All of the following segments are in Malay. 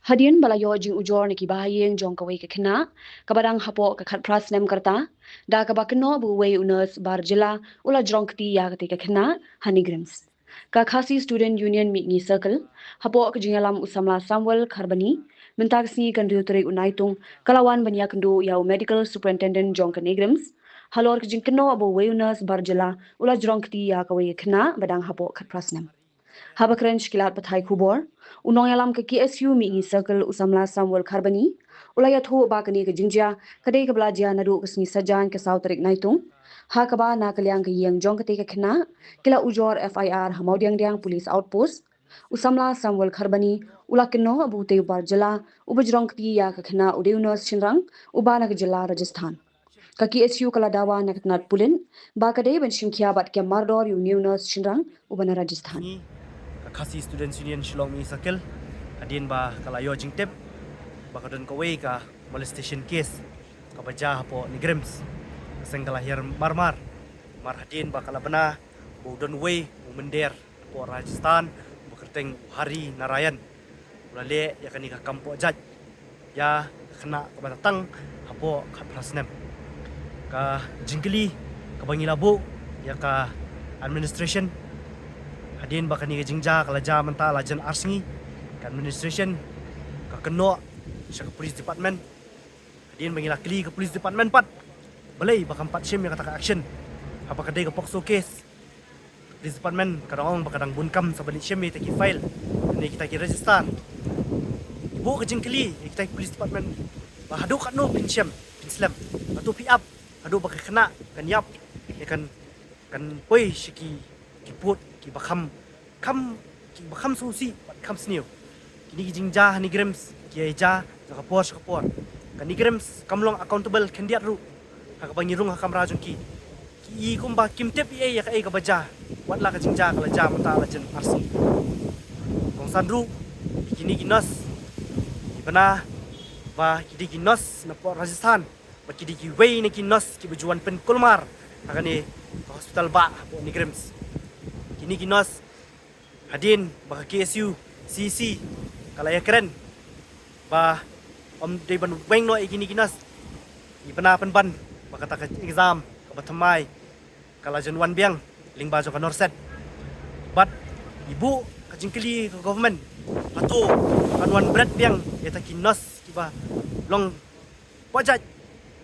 Hadian balayo jing ujor ni kibahayeng jong kawai ke kena kabadang hapo ke khat pras nem karta da kabakno bu wei unas barjila ula jong kti ya kti ke kena Honeygrams ka khasi student union mi ni circle hapo ke jingalam usamla Samuel Kharbani mentaksi kandu teri unaitung kalawan banya kandu yau medical superintendent jong Honeygrams halor ke jingkno bu wei unas barjila ula jong kti ya kawai ke kena badang hapo khat pras nem Habakren shkilat pathai khubor unong yalam ke KSU mi ni circle usamla Samuel Kharbani ulaya tho ba kani ke jingja kadai ke blaja nadu kesni sajan ke sauterik naitung ha kaba na kalyang ke yang jong ke khna kila ujor FIR hamaudiang diang police outpost usamla Samuel Kharbani ula keno abu te barjala ubajrong kti ya ke khna udeunos chinrang ubana ke jila Rajasthan ka KSU kala dawa naknat pulin ba kadai ban shingkhia bat ke mardor uniunos chinrang ubana Rajasthan Khasi Students Union Shillong mi circle adin ba kalayo jingtep bakadon ko way ka molestation case ka baja po ni Grams seng kalahir marmar mar hadin ba kalabana budon way umender po Rajasthan bekerteng Hari Narayan ulale ya kani ka kampo jaj ya kena ka batatang hapo ka prasnem ka jingkeli ka bangilabu ya ka administration Hadin baka ni jingja kalaja menta lajan arsngi ka administration ka keno sa police department hadin bangila kli ka police department pat balai baka 4 sim ya kata action apa kadai ka pokso case police department kadang baka dang bunkam sa balik sim taki file ni kita ki register ibu ka jingkli kita police department bahadu kat no pinsyam pinslam atu pi up adu baka kena kan yap ya kan poi shiki kiput ki bakam susi bakam sniu kini jingja Honeygrams ki eja kapor kani Grams kamlong accountable kandiat ru haka bangirung hakam rajun ki i kumba kimtep e ya ka e ka baja watla ka jingja kala ja mata la jen arsi kong sandru kini ginos ibana ba kidi ginos na po Rajasthan ba kidi ki wei na ginos ki bujuan pen kulmar haka ni hospital ba po Honeygrams kini ginos hadin baka KSU CC kalaya keren ba om de ban weng no kini ginos ipana ban baka ta exam kabatamay kalajan wan biang lingba jo kanorset but ibu kajingkeli ke government ato kanwan bread biang eta kinos kiba long wajaj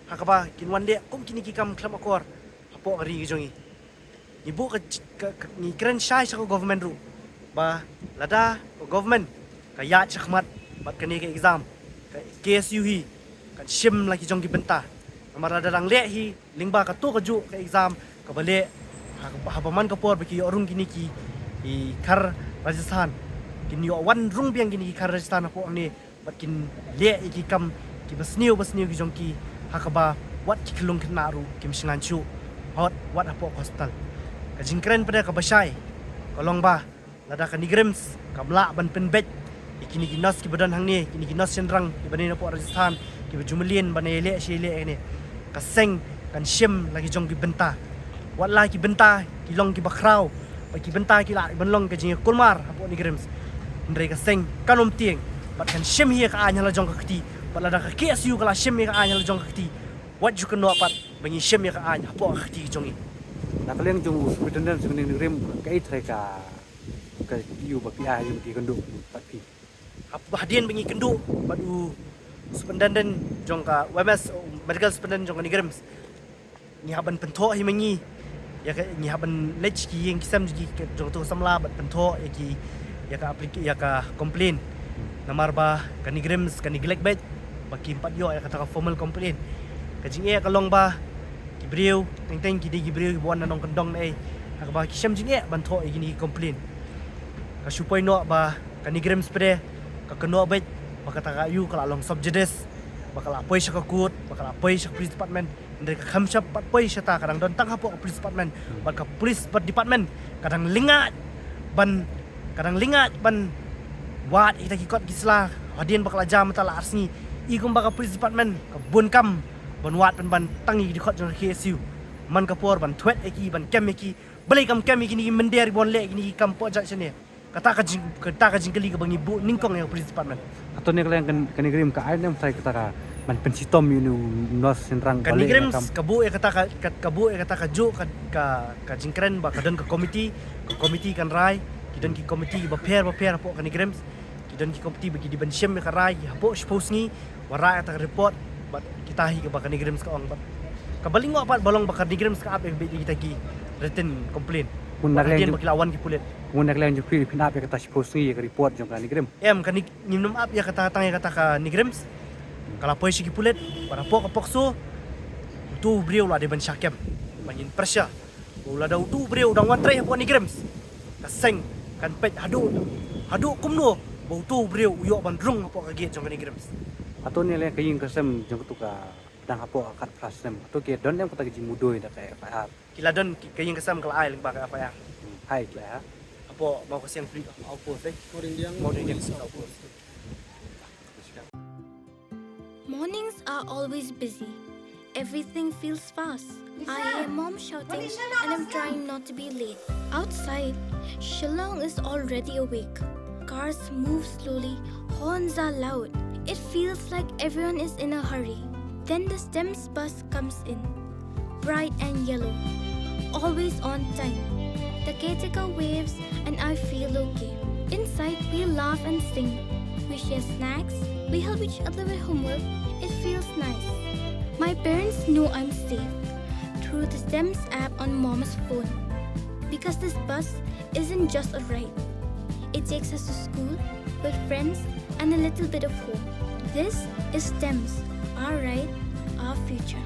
hakaba kinwan de kum kini kikam klam akor apo kari gijongi ibu ni keren syai sa government ru ba lada government kaya chakmat bat kani ke exam ka KSU hi kan shim lagi jong ki benta amara darang le hi lingba ka to ka ju ka exam ka bale hapaman ka por baki orung kini ki i kar Rajasthan kini wan rung biang kini ki kar Rajasthan apo ni bat kin le ki kam ki basniu ki jong ki hakaba wat ki klung kena ru kim singan chu hot wat apo hospital kajingkren pada kabasai kolong ba lada ka Honeygrams kamla ban penbet ikini ginos ki badan hang ni kini ginos senrang ki bani po Rajasthan ki bajumlien banele shile ni kaseng kan shim lagi jong ki benta wat la ki benta ki long ki bakrau ba ki benta ki la ban long ka jing kulmar po Honeygrams ndre kaseng kanom tieng bat kan shim hi ka anya la jong ka kti bat lada ka KSU kala shim hi ka anya la jong ka kti wat ju kan no pat bangi shim hi ka anya po ka kti jong Nakaliang jung superintendent sing ning rim kai thai ka yu ba pi a yu ki kandu pat pi hadian bengi kendu badu superintendent jong ka WMS medical superintendent jong Honeygrams ni haban pento hi mengi ya ka ni haban lech ki yang kisam ji jong tu samla bat pento ya ki ya ka complain namar ba Honeygrams ka neglect bet baki 4 yo ya kata ka formal complain ka jing e ka long ba Gibril teng ki di Gibril buan nanong kendong na ka ba kisam jing e banto e gini complain ka supay no ba Honeygrams pede ka keno bet baka ta yu kala long subjudice bakal apoy siya ka kut bakal apoy siya police department ndre ka khamsap patpoy siya ta kadang don tang hapo police department baka police department kadang lingat ban wat ita kikot gisla hadin bakal jam ta la arsni igum baka police department ka bunkam ban wat ban tangi di khot jong KSU man ka por ban thwet eki ban kem eki Balai kam kami gini mender bon lek gini kam po jak sini. Kata ka jingkeli ka bang ibu ningkong yang police department. Atau ni kalian kan negeri ka ai nem sai kata ka man pensitom yunu nos senrang Kan Nigrims kabu kata ka jo ka jingkren ba kadan ka komiti kan rai kidan ki komiti ba per po kan Nigrims kidan ki komiti bagi di bensyem ka rai hapo suppose ni wara kata report ba kita hi ka ba kan Nigrims ka ong ba kabaling mo apat balong ba kan Nigrims ka ape kita ki written complaint mun naklen naklen bakilawan ki pulit mun naklen ju pinap ya kata siposi ka report jong ka negeri em kan nimnum ap ya kata tang ya kata ka Nigrims kalau pois ki pulit para pok pokso tu beliau lah de ban syakem banyin persya ula da tu beliau dang wan trai po Nigrims kaseng kan pet hadu kumno bau tu beliau uyo ban rung po ka get jong ka Nigrims atau ni le kayin kasem jong tu ka dang apo akat prasem atau ke don nem kata ji mudoi da ka FIR kiladon kayin kasam kala ai lengba ka apa ya hai lah apo mau kasiang free apa teh mau dia apa Mornings are always busy. Everything feels fast. I hear mom shouting and I'm trying not to be late. Outside, Shillong is already awake. Cars move slowly, horns are loud. It feels like everyone is in a hurry. Then the STEMS bus comes in, bright and yellow, always on time. The caretaker waves and I feel okay. Inside, we laugh and sing. We share snacks, we help each other with homework. It feels nice. My parents know I'm safe through the STEMS app on mom's phone. Because this bus isn't just a ride. It takes us to school with friends and a little bit of hope. This is STEMS, our ride, our future.